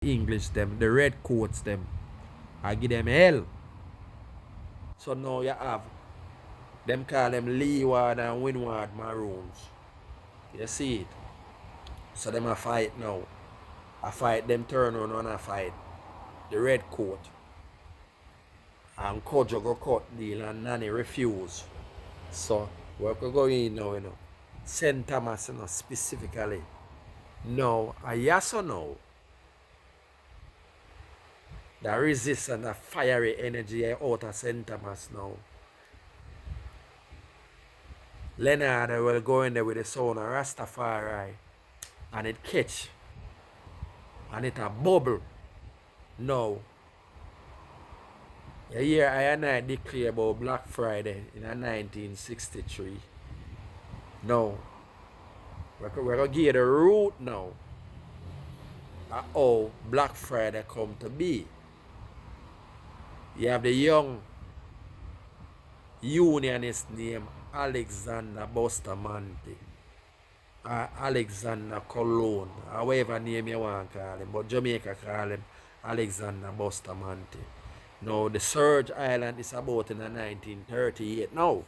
English them, the red coats them. I give them hell. So now you have them call them Leeward and Windward Maroons. You see it? So them a fight now. I fight them turn on and I fight the red coat. And Kojo go cut deal and Nanny refuse. So we could go in now, St. Thomas, specifically. No, a yes or no. The resistance, the fiery energy out of St. Thomas now. Leonard will go in there with the sound of Rastafari and it catch and it a bubble. Now, a year I and I declare about Black Friday in 1963. Now, we're going to give the root now of how Black Friday come to be. You have the young unionist named Alexander Bustamante, or Alexander Colon, or whatever name you want to call him, but Jamaica call him Alexander Bustamante. Now, the Surge Island is about in 1938. Now,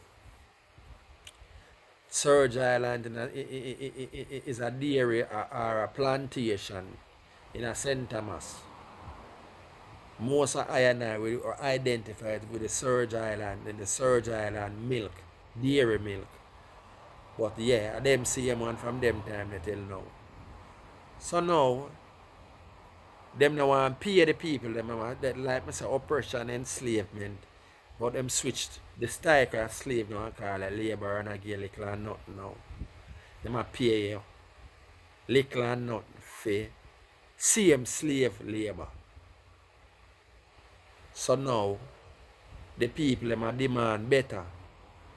Surge Island is a dairy or a plantation in a St. Thomas. Most of I and I were identified with the Surge Island and the Surge Island milk, dairy milk. But yeah, them same one from them time they tell now. So now, them now want to pay the people, them that like I say, oppression, enslavement. But them switched the strike of slave now and call it labor and a give little and nothing now. Them a pay you little and nothing for same slave labor. So now, the people them a demand better.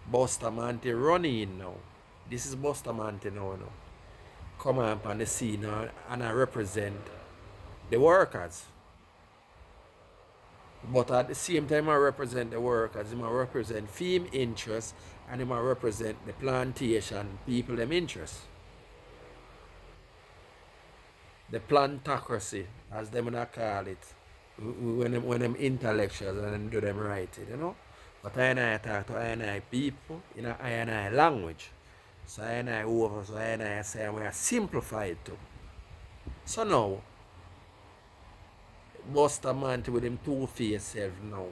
Bustamante running now. This is Bustamante now. Come on the scene now and I represent the workers. But at the same time I represent the workers, I represent film interests and I represent the plantation people them interests. The plantocracy, as them gonna call it. When them intellectuals and them do them writing. But I and I talk to I and I people in I and I language. So I and I over, so I and I say we are simplified too. So now, Bustamante with him two-faced self now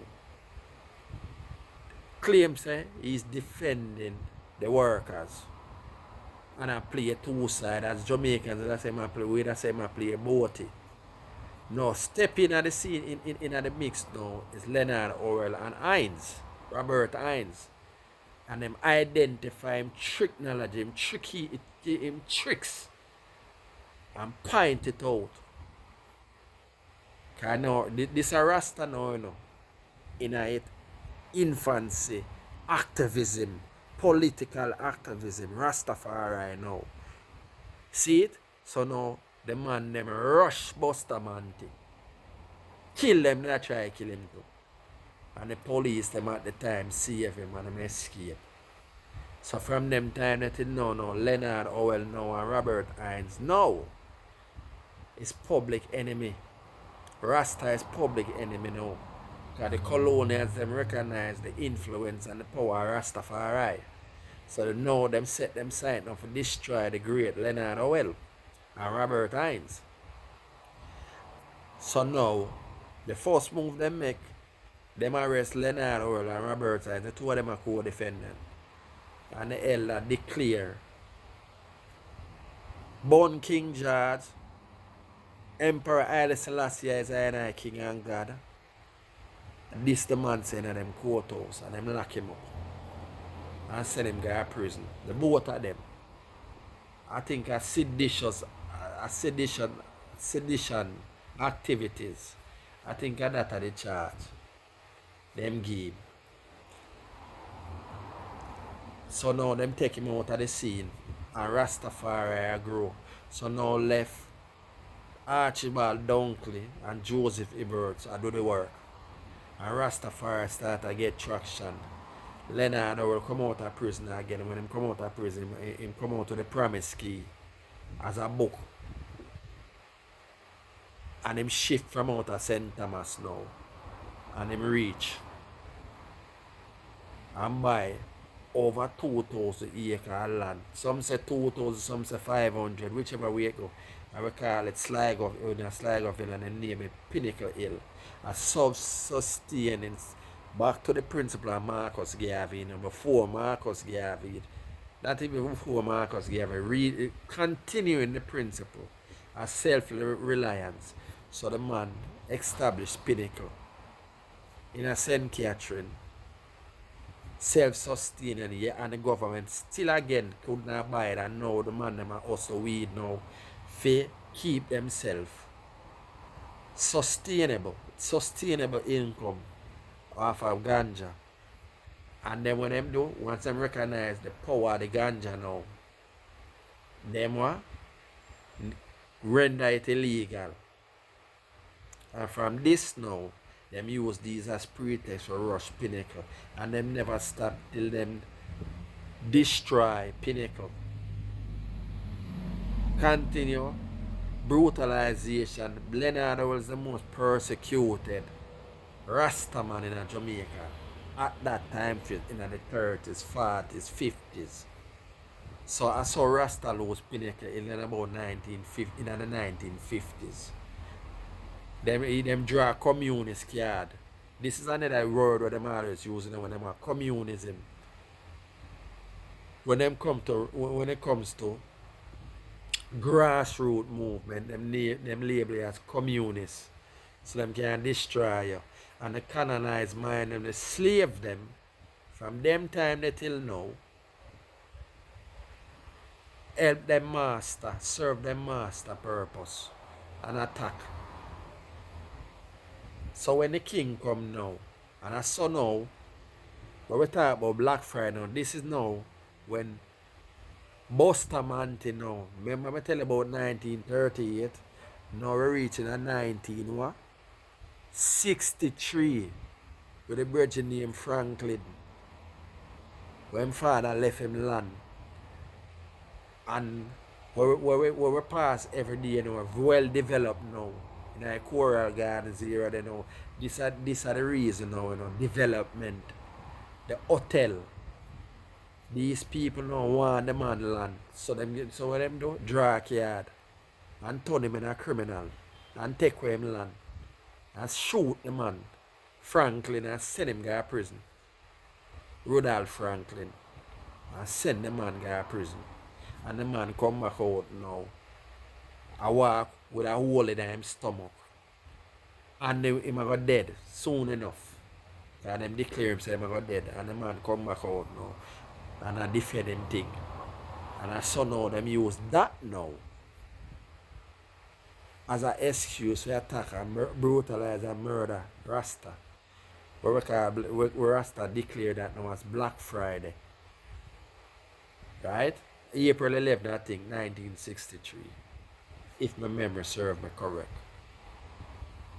claims he's defending the workers. And I play two sides as Jamaicans, that's say I play with, that's say I play both. Now stepping at the scene in the mix now is Leonard Orwell and Hines, Robert Hines. And them identify him technology, him tricks and point it out. Cause now this a Rasta now, in its infancy, activism, political activism, Rastafari now. See it? So now the man them rush Bustamante. Kill them, they try to kill him too. And the police them at the time save him and him escape. So from them time that it now, Leonard Orwell now and Robert Hines now is public enemy. Rasta is public enemy now. Because the colonials them recognize the influence and the power of Rastafari. So now them set them sight now to destroy the great Leonard Orwell and Robert Hines. So now, the first move them make, them arrest Leonard Orwell and Robert Hines. The two of them are co-defendants. And the elder declare born King George, Emperor Haile Selassie is I King and God. And this the man saying in them courthouse and them lock him up. And send him to prison. The both of them. I think a sedition activities. I think that are the charge. Them give. So now them take him out of the scene and Rastafari grow. So now left Archibald Dunkley and Joseph Iberts do the work. And Rastafari start to get traction. Leonard will come out of prison again. When he come out of prison, he come out to the Promise Key as a book. And him shift from out of St. Thomas now. And him reach and buy over 2,000 acre of land. Some say 2,000, some say 500, whichever way it go. I will call it Sligo Hill and then name it Pinnacle Hill. A self-sustaining, back to the principle of Marcus Garvey, before Marcus Garvey, not even before Marcus Garvey, continuing the principle of self-reliance. So the man established Pinnacle in a St. Catherine, self-sustaining, yeah, and the government still again could not buy it, and now the man them are also weed now for keep themselves sustainable income off of ganja. And then when them do, once them recognize the power of the ganja now, them what? Render it illegal. And from this now, them use these as pretext for rush Pinnacle. And them never stop till them destroy Pinnacle. Continue brutalization. Leonard was the most persecuted Rastaman in Jamaica at that time in the 30s, 40s, 50s. So I saw Rasta lose Pinnacle in about 1950, in the 1950s. Them draw communist card. This is another word where them always using when them are communism. When it comes to grassroots movement, them label it as communists. So them can destroy you. And they canonize mind them, they slave them from them time till now. Help them master, serve them master purpose and attack. So when the king come now, and I saw now, when we talk about Black Friday now, this is now when Bustamante now, remember I tell you about 1938, now we're reaching a 1963 with a virgin named Franklin, when father left him land. And where we pass every day, you know, well developed now. In a coral gardens here, you know, this are the reason now, you know, development. The hotel. These people now want the man land. So what them do? Draw a card and turn him in a criminal and take away him land. And shoot the man. Franklin and send him to prison. Rudolph Franklin. And send the man to prison. And the man come back out now. I walk with a hole in his stomach. And him go dead soon enough. And them declare him say him go dead. And the man come back out now. And I defend him thing. And I saw now them use that now as an excuse to attack and brutalize and murder Rasta. Where Rasta declared that now as Black Friday. Right? April 11th, I think, 1963. If my memory serves me correct.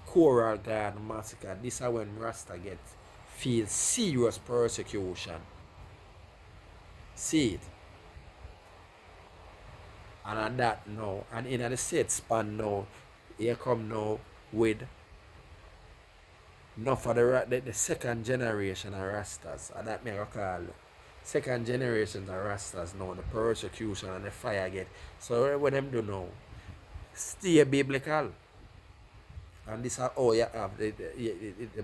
Coral Garden Massacre. This is when Rasta feels serious persecution. See it. And on that now, and in the set span now, here come now with enough for the second generation of Rastas. And that me I call second generation of Rastas now, the persecution and the fire get. So what them do now? Stay biblical. And this is how you have the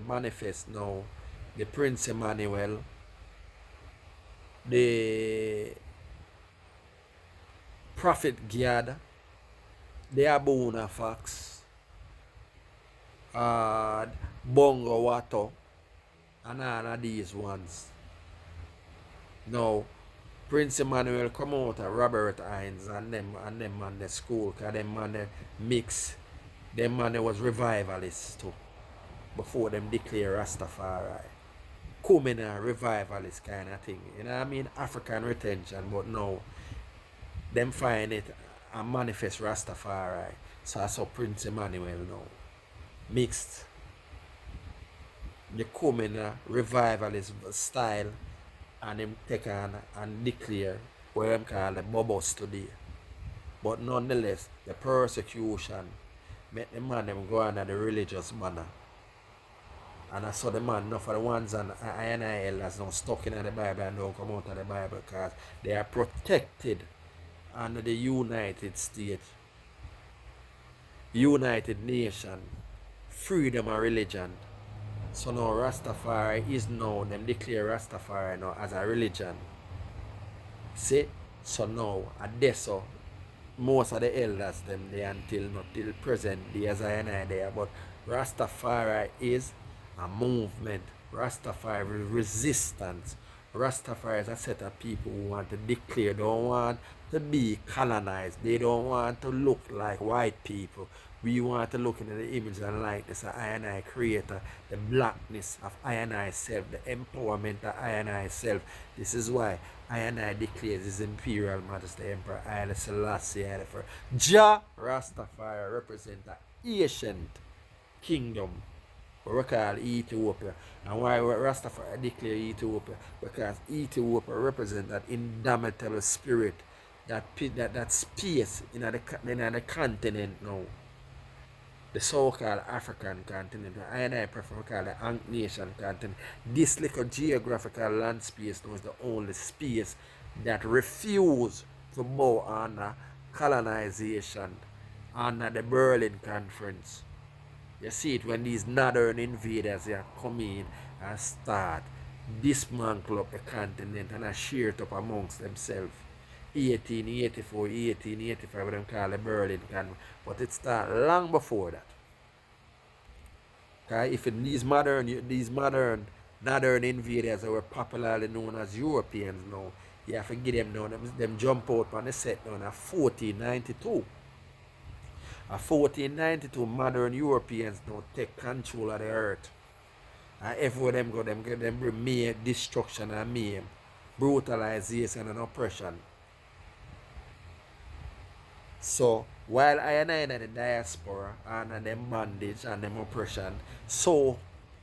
manifest now, the Prince Emmanuel, the Prophet Giad, the Abuna Fox, Bongo Wato, and all of these ones. Now, Prince Emmanuel come out of Robert Hines and them man the school, because them man mix. Them man was revivalists too. Before them declare Rastafari. Coming a revivalist kind of thing. You know what I mean? African retention, but now them find it and manifest Rastafari. So I saw Prince Emmanuel now. Mixed. The coming revivalist style and him take on and declare what them call the bubbles today. But nonetheless, the persecution make the man them go on at the religious manner. And I saw the man, enough of the ones and I and I elders now stuck in the Bible and don't come out of the Bible because they are protected under the United States, United Nation, freedom of religion. So now Rastafari is now, them declare Rastafari now as a religion. See? So now, at this, so most of the elders, them, they until not till present day as I and I there, but Rastafari is a movement. Rastafari is resistance. Rastafari is a set of people who want to declare, don't want to be colonized. They don't want to look like white people. We want to look into the image and likeness of I and I creator, the blackness of I and I self, the empowerment of I and I self. This is why I and I declares His Imperial Majesty Emperor Haile Selassie I for Jah Rastafari represent the ancient kingdom we call Ethiopia. And why Rastafari declare Ethiopia? Because Ethiopia represents that indomitable spirit, that space in the continent now. The so-called African continent. I and I prefer to call the Ankh Nation continent. This little geographical land space now is the only space that refuse to bow under colonization under the Berlin Conference. You see it when these northern invaders are come in and start dismantle up the continent and share it up amongst themselves. 1884, 1885, what them call the Berlin Conference. But it started long before that. Okay? If these modern northern invaders that were popularly known as Europeans now, you have to give them now, them jump out on the set now in 1492. 1492, modern Europeans now take control of the earth. And everywhere them go, them bring mayhem, destruction and mayhem, brutalization and oppression. So, while I and the diaspora and them bondage and them oppression, so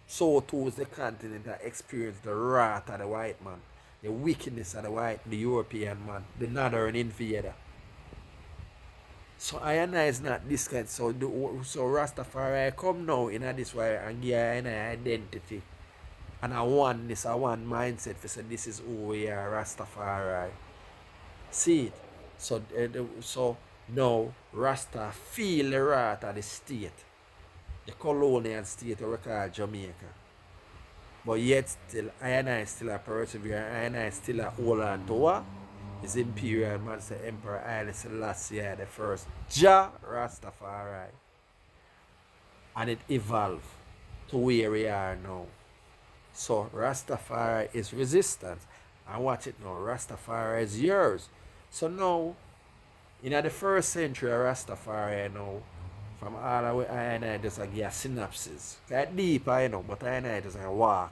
too is the continent that experienced the wrath of the white man, the wickedness of the European man, the northern invader. So I and I is not this kind. So Rastafari come now in this way and give I and I identity. And I want this, I want mindset for say this is who we are, Rastafari. See it? So now Rasta feel the wrath of the state. The colonial state we call Jamaica. But yet still I and I still a persevere, I and I still a hold on to what? His Imperial Majesty Emperor Haile Selassie I the first, Jah Rastafari. And it evolved to where we are now. So Rastafari is resistance. And watch it now, Rastafari is yours. So now, in the first century of Rastafari now, from all the way I and I just give a synopsis. Quite deep I know, but I and I just walk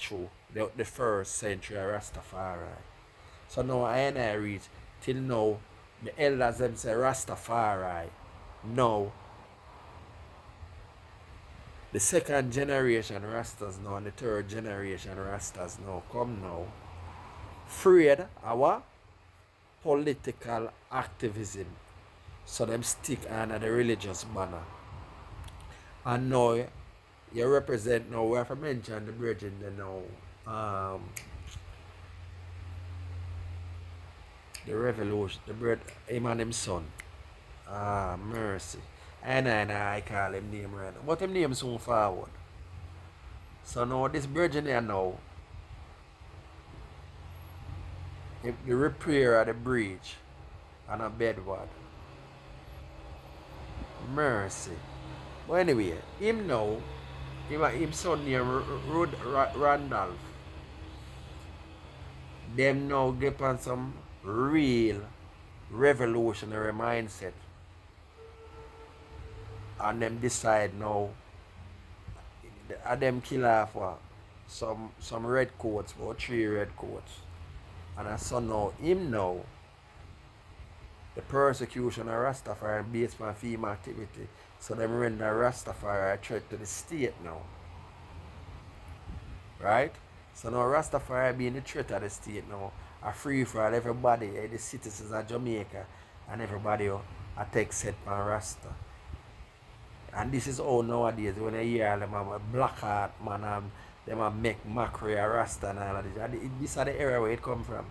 through the first century of Rastafari. So now I and I reach till now, the elders them say Rastafari. Now, the second generation Rastas now and the third generation Rastas now come now. Afraid our political activism. So them stick under the religious banner. And now you represent now, we have to mention the brethren now. The revolution, the bread, him and him son. Mercy. And I call him name right now. But him name soon forward. So now this virgin here now, the repair of the bridge and a bedward. Mercy. But anyway, him now, him son named Randolph. Them now get on some real revolutionary mindset. And them decide now, them kill off some red coats, about 3 red coats. And so now, him now, the persecution of Rastafari based on female activity. So them render Rastafari a threat to the state now. Right? So now Rastafari being the threat of the state now, are free for everybody, the citizens of Jamaica and everybody I take set on Rasta. And this is all nowadays when I hear them have a black heart man and them a make mockery of Rasta and all of this. And this is the era where it come from.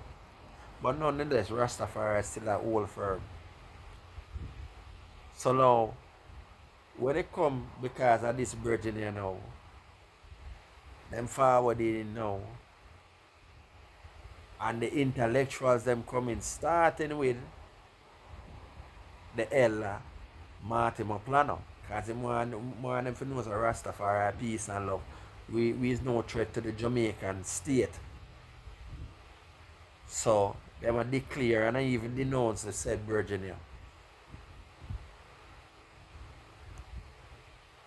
But nonetheless, Rastafari is still a old firm. So now, when they come because of this virgin you know, them forwarding now, and the intellectuals them coming starting with the elder Martin Maplano. Because him want them to know so Rastafari, peace and love. We is no threat to the Jamaican state. So they will declare and I even denounce the said Virginia.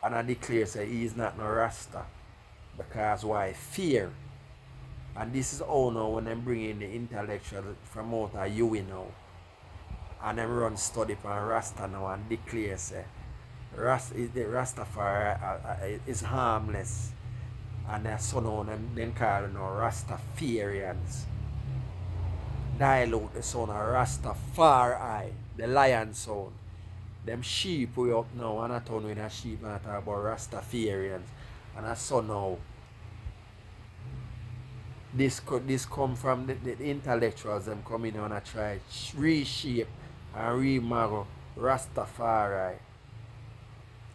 And I declare say he is not no Rasta. Because why? Fear. And this is how now when them bring in the intellectual from out of you now. And them run study on Rasta now and declare say the Rastafari is harmless. And their son on them call now Rastafarians. Dilute the son of Rastafari, the lion son. Them sheep way up now, and I turn with a sheep and I talk about Rastafarians. And I saw now this come from the intellectuals them coming on and try reshape and remodel Rastafari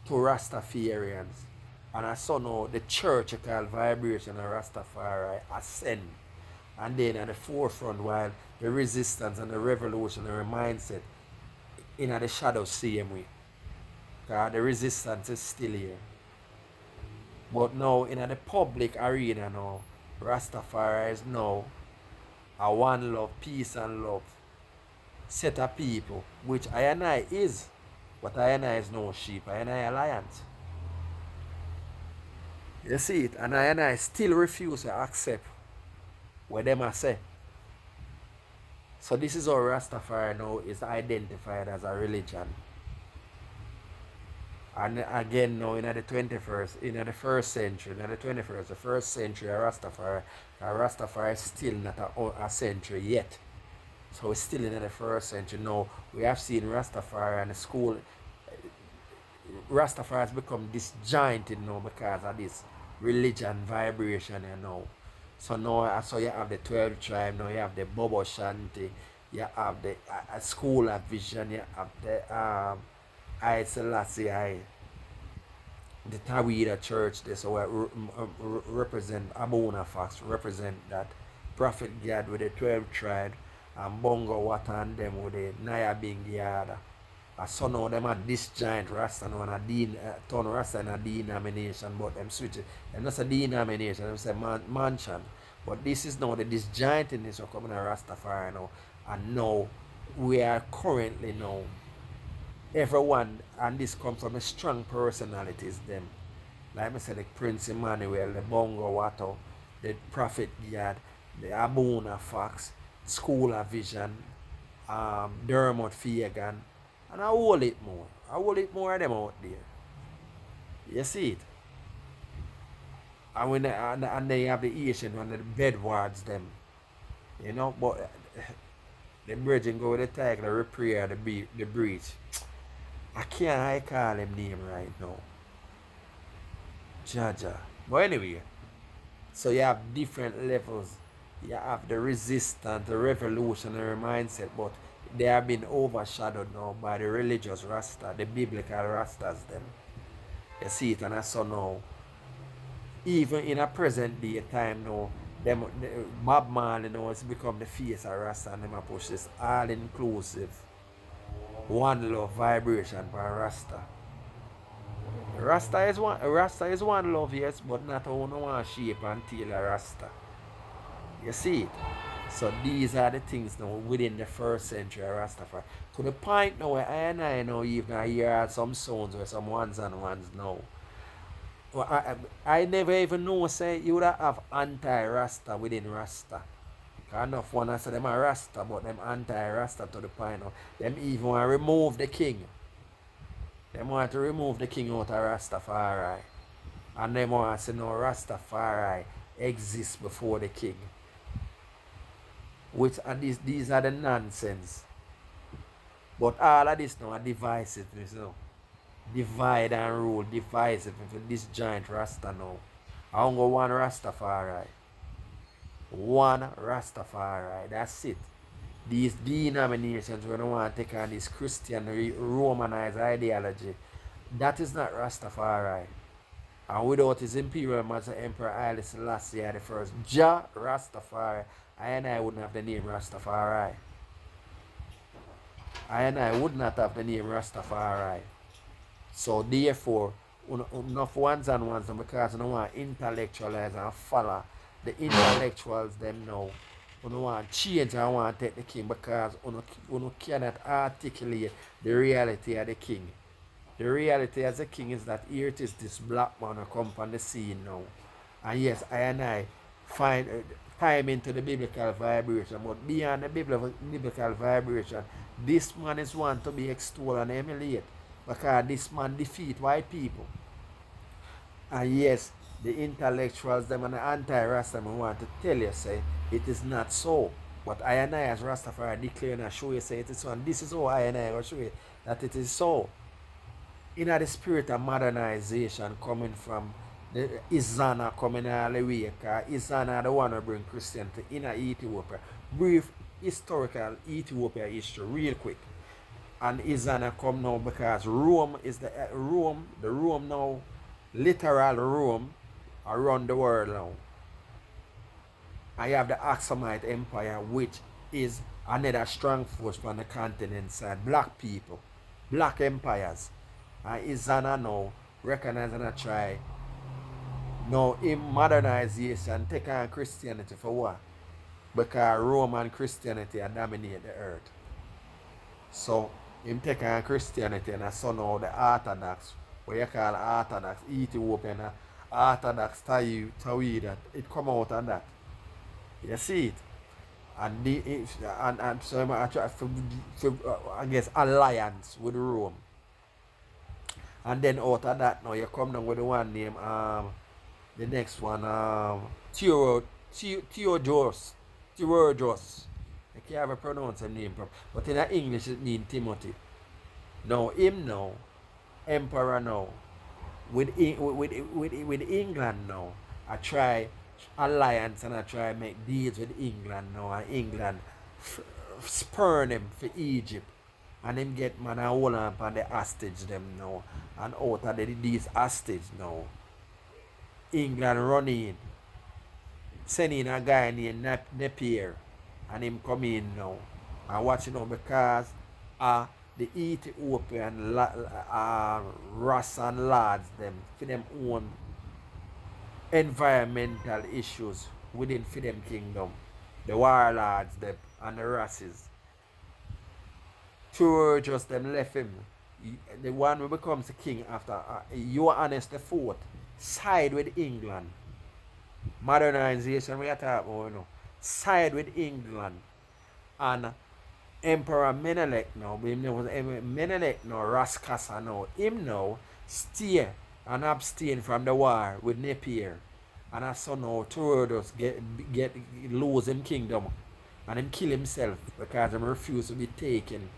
to Rastafarians. And I saw now the church called Vibration of Rastafari ascend. And then at the forefront while the resistance and the revolutionary mindset in the shadow same way. Because the resistance is still here. But now in the public arena now, Rastafari is now a one love, peace and love set of people, which I and I is. But I and I is no sheep, I and I alliance. You see it? And I still refuse to accept what them I say. So this is how Rastafari now is identified as a religion. And again now in the 21st, in the first century, in the 21st, the first century of Rastafari is still not a century yet. So it's still in the first century. Now we have seen Rastafari and the school. Rastafari has become disjointed now because of this religion vibration, you know. So now so you have the 12 tribe, now you have the Bobo Shanti, you have the school of vision, you have the I Selassie, the Tawida church, this so represent Abuna Fox, represent that Prophet God with the 12 tribe, and Bongo Watan them with the Naya being the other. So now them are this giant Rasta now and a turn Rasta in a denomination, but them switch it. Them not a denomination, them say mansion. But this is now the disjointedness of coming to Rastafari now. And now we are currently now everyone, and this comes from a strong personalities them. Like I said, the Prince Emmanuel, the Bongo Watto, the Prophet God, the Abuna Fox, School of Vision, Dermot Fagan, and I hold it more. I hold it more of them out there. You see it? And when and they have the Asian one, the bedwards them. You know, but the bridging go with the tiger, repair the breach. I can't I call him name right now. Jaja. But anyway, so you have different levels. You have the resistant, the revolutionary mindset, but they have been overshadowed now by the religious Rasta, the biblical Rastas them. You see it, and I saw now, even in a present day time now, Bob Marley now has become the face of Rasta and them a push this all inclusive one love vibration for Rasta. Rasta is one love, yes, but not how no one shape and tail a Rasta. You see it? So these are the things now within the first century of Rastafari. To the point now where I know even hear some sounds or some ones and ones now. Well, I never even know say you would have anti-Rasta within Rasta. Enough one I say them are Rasta, but them anti-Rasta to the point now. Them even want to remove the king. Them want to remove the king out of Rastafari. And them want to say no Rastafari exists before the king. Which are these are the nonsense. But all of this now are divisiveness now. divide and rule, divisive for this giant Rasta now. I don't go one Rastafari. One Rastafari. That's it. These denominations we don't want to take on this Christian Romanized ideology. That is not Rastafari. And without his imperial master Emperor Haile Selassie the first, Jah Rastafari, I wouldn't have the name Rastafari. I would not have the name Rastafari. So therefore, enough ones and ones because I don't want to intellectualize and follow the intellectuals them now. I don't want to change and want to take the king because you cannot articulate the reality of the king. The reality as a king is that here it is this black man who come on the scene now. And yes, I find time into the biblical vibration, but beyond the biblical vibration, this man is one to be extolled and emulated because this man defeat white people. And yes, the intellectuals, them and the anti-Rasta want to tell you, say, it is not so. But I as Rastafari declare and show you, say, it is so. And this is how I will show you that it is so. In the spirit of modernization coming from the Izana coming all the way, because Izana the one who bring Christianity in Ethiopia. Brief historical Ethiopia history, real quick. And Izana come now because Rome is the Rome now, literal Rome around the world now. I have the Aksumite Empire, which is another strong force from the continent side. Black people, black empires. And Izana now recognize and try now in modernization take on Christianity for what? Because Roman Christianity dominate the earth. So him take on Christianity and so now the Orthodox, what you call Orthodox, Ethiopian Orthodox Tawhid, it come out of that. You see it? And so I try for I guess alliance with Rome. And then out of that now you come down with the one name the next one Theodorus. I can't ever pronounce the name properly. But in English it means Timothy. Now him now, emperor now, with England now, I try alliance and I try make deals with England now, and England spurn him for Egypt. And him get man and hold on upon the hostage them now. And out of these hostage now, England run in, send in a guy named Napier, and him come in now. And watch it now because the Ethiopian Ras and lads them for them own environmental issues within for them kingdom. The warlords them and the Rasses. Two just them left him. The one who becomes the king after Johannes the Fourth side with England. Modernization we are talking about, you know. Side with England. And Emperor Menelik now, Menelik now, Raskasa now, him now stay and abstain from the war with Napier. And as son now Theodorus get lose him kingdom and him kill himself because him refuse to be taken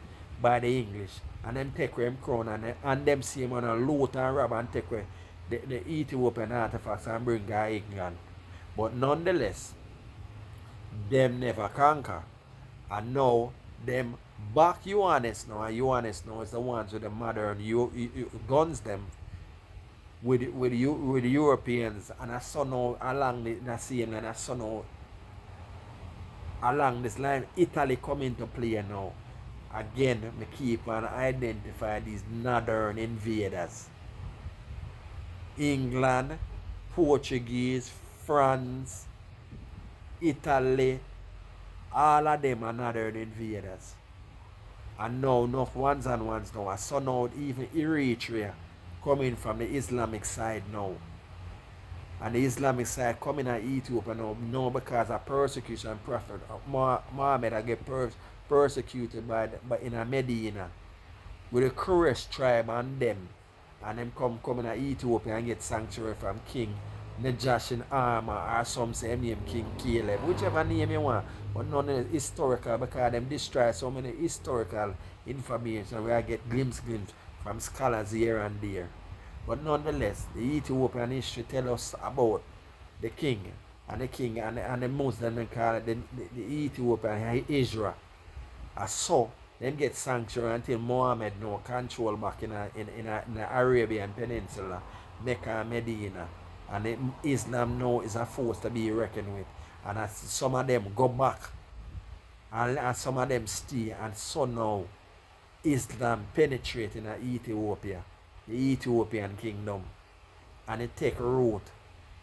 by the English. And them take away him crown and them see him on a loot and rob and take away the Ethiopian artifacts and bring to England. But nonetheless, them never conquer. And now them back Johannes now, and Johannes now is the ones with the modern guns them with Europeans, and I saw now along the same line, I saw now along this line Italy come into play now. Again, me keep on identify these northern invaders. England, Portuguese, France, Italy, all of them are northern invaders. And now enough ones and ones now. I saw now even Eritrea coming from the Islamic side now. And the Islamic side coming at Ethiopia now because of persecution. Prophet Muhammad I get persecuted by in a Medina with the Quraysh tribe and them. And them coming at Ethiopia and get sanctuary from King Najash in armor, or some say name King Caleb, whichever name you want, but none is historical because them destroy so many historical information where I get glimpse from scholars here and there. But nonetheless, the Ethiopian history tell us about the king and the Muslim they call it the Ethiopian Israel. And so them get sanctuary until Muhammad no control back in the Arabian Peninsula, Mecca and Medina. And Islam now is a force to be reckoned with. And as some of them go back and some of them stay, and so now Islam penetrating Ethiopia, the Ethiopian kingdom, and it take root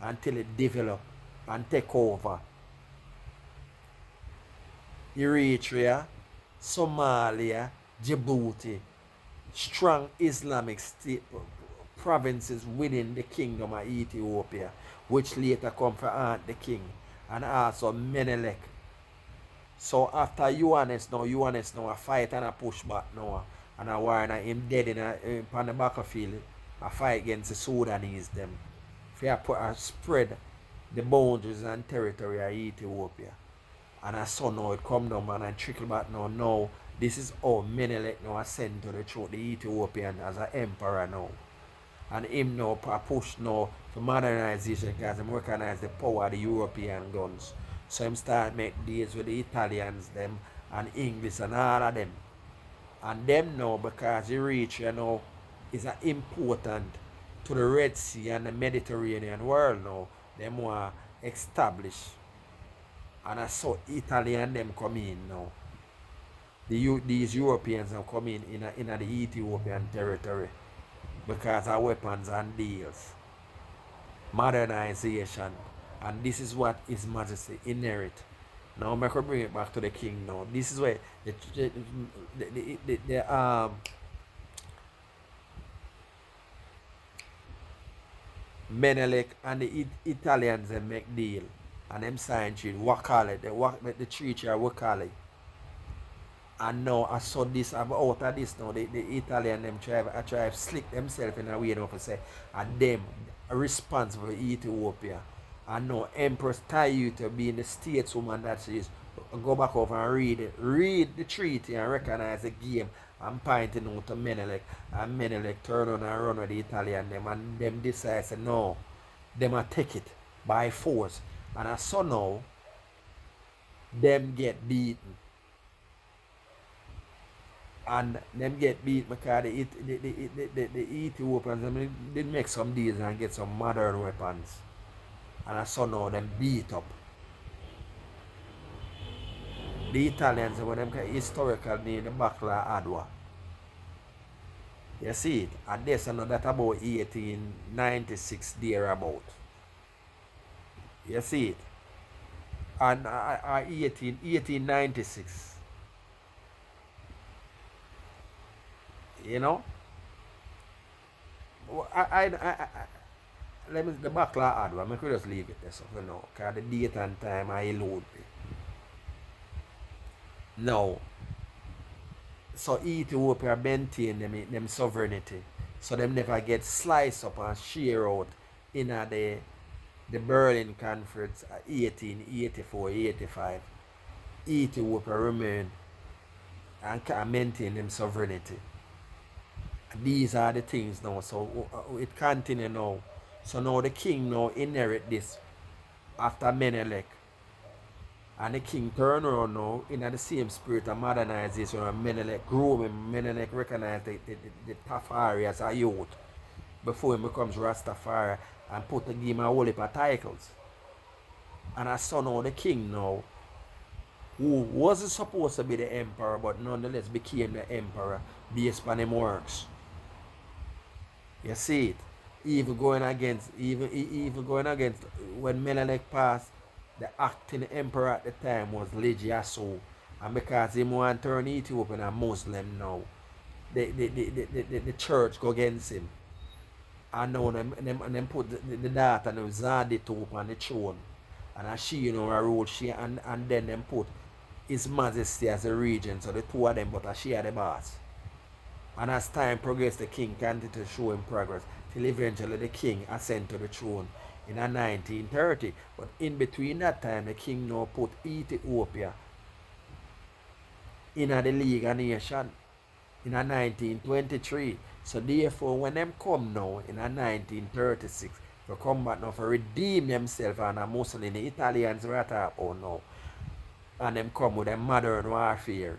until it develop and take over Eritrea, Somalia, Djibouti, strong Islamic state provinces within the kingdom of Ethiopia, which later come for Aunt the king, and also Menelik. So after Ioannes now a fight and a push back now, and a war and him dead on the battlefield, a fight against the Sudanese them. For put a spread the boundaries and territory of Ethiopia. And I saw now it come down and I trickle back now. Now this is how Menelik now ascend to the throne, the Ethiopian as an emperor now. And him now push now for modernization because him recognize the power of the European guns. So him start make deals with the Italians them and English and all of them. And them now because Eritrea now is important to the Red Sea and the Mediterranean world now. Them want establish. And I saw Italy and them come in now. These Europeans have come in the Ethiopian territory because of weapons and deals. Modernization. And this is what His Majesty inherit. Now I can bring it back to the king now. This is where the Menelik and the Italians they make deal. And them sign treaty, Wakale, the treaty of Wakale. And now I saw this, out of this now, the Italian them try to slick themselves in a way enough to say, and them are responsible for Ethiopia. And now Empress Tayu to being the stateswoman that she is, go back over and read the treaty and recognize the game and pointing out to Menelik. And Menelik turn on and run with the Italian them and them decide say no, them a take it by force. And I saw now them get beaten. And them get beat because the Ethiopians did make some deals and get some modern weapons. And I saw now them beat up. The Italians when them historical name the Battle of Adwa. You see it? And this and that about 1896 there about. You see it? And 1896. You know? Let me the Battle of Adwa, I could just leave it there so for now. Because the date and time I elude me. Now, so Ethiopia maintain them sovereignty. So them never get sliced up and share out in the Berlin Conference 1884-85. Ethiopia remain and can maintain them sovereignty. These are the things now. So it continue now. So now the king now inherit this after Menelik. And the king turn around now in the same spirit of modernization and Menelik grew him. Menelik recognized the Tafari as a youth before he becomes Rastafari and put the game a whole heap of titles. And I saw now the king now, who wasn't supposed to be the emperor but nonetheless became the emperor based on him works. You see it? Even going against when Menelik passed, the acting emperor at the time was Legiaso. And because he want to turn Ethiopian a Muslim now, the church go against him. And now them put the daughter and Zadito on the throne. And as she, a rule, and then them put His Majesty as a regent. So the two of them, but as she are the boss. And as time progressed, the king continued to show him progress. Till eventually the king ascended to the throne in 1930. But in between that time, the king now put Ethiopia in the League of Nations in 1923. So therefore, when them come now in a 1936, they come back now for redeem themselves and a Mussolini, Italians were talking about now. And them come with them modern warfare.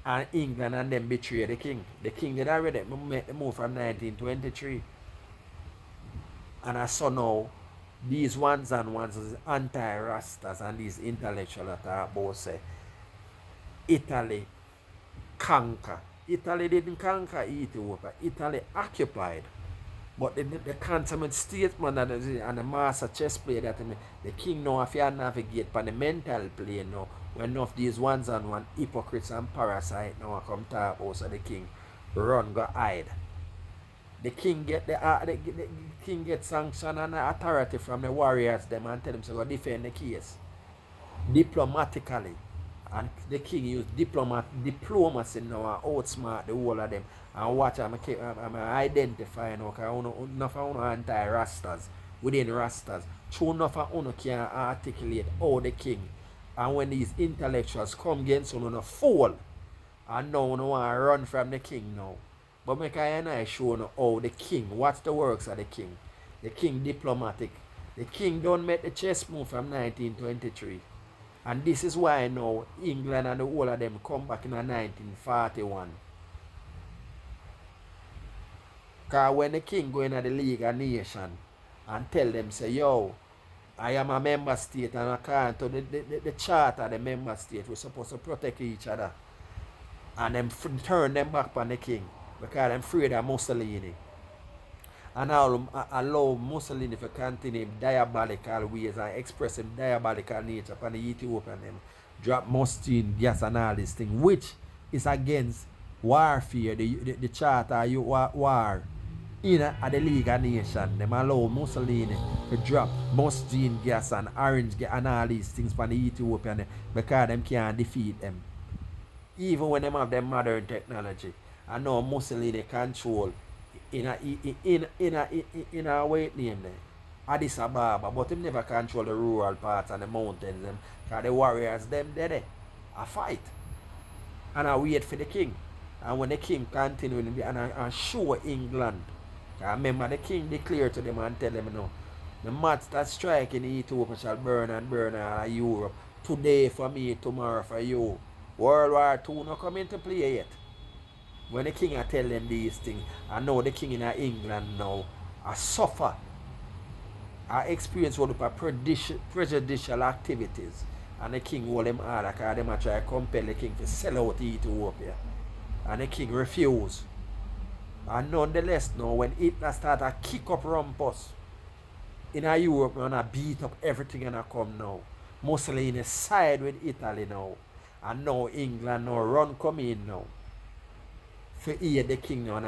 And England and them betray the king. The king did already make the move from 1923. And I saw now these ones and ones is anti-Rastas and these intellectuals that are about say Italy conquer. Italy didn't conquer Ethiopia. Italy occupied. But the consummate statesman and the master chess player that the king now have to navigate on the mental plane now. When enough these ones and one hypocrites and parasite now come talk about so the king run go hide. The king get the king get sanction and authority from the warriors them and tell them to go defend the case diplomatically. And the king used diplomacy now and outsmart the whole of them. And watch I'm identifying because enough of anti-Rastas within Rastas. True enough of can articulate how the king and when these intellectuals come against you fall and now you want to run from the king now. But make I show you how the king, what's the works of the king. The king diplomatic. The king don't make the chess move from 1923. And this is why now England and the whole of them come back in 1941. Because when the king go into the League of Nations and tell them, say, yo, I am a member state and according to the charter of the member state, we're supposed to protect each other. And then turn them back on the king because I'm afraid of Mussolini. And allow Mussolini to continue diabolical ways and express him diabolical nature upon the Ethiopian them. Drop mustard gas and all this thing, which is against warfare, the charter war in the League of Nations. Them allow Mussolini to drop mustard gas and orange gas and all these things for the Ethiopian because them can't defeat them. Even when them have them modern technology. I know Mussolini control in a weight name there. Addis Ababa, but him never control the rural parts and the mountains them. Because the warriors them there. I fight. And I wait for the king. And when the king continue and show England. I remember the king declared to them and tell them no. The mats that strike in Ethiopia shall burn and burn all Europe. Today for me, tomorrow for you. World War II not come into play yet. When the king I tell them these things, I know the king in England now, I suffer. I experience all of prejudicial activities. And the king hold them hard because they try to compel the king to sell out Ethiopia. And the king refused. And nonetheless now, when Hitler started to kick up rumpus in Europe and I beat up everything and I come now. Mussolini side with Italy now. And now England now run come in now. For aid the king now and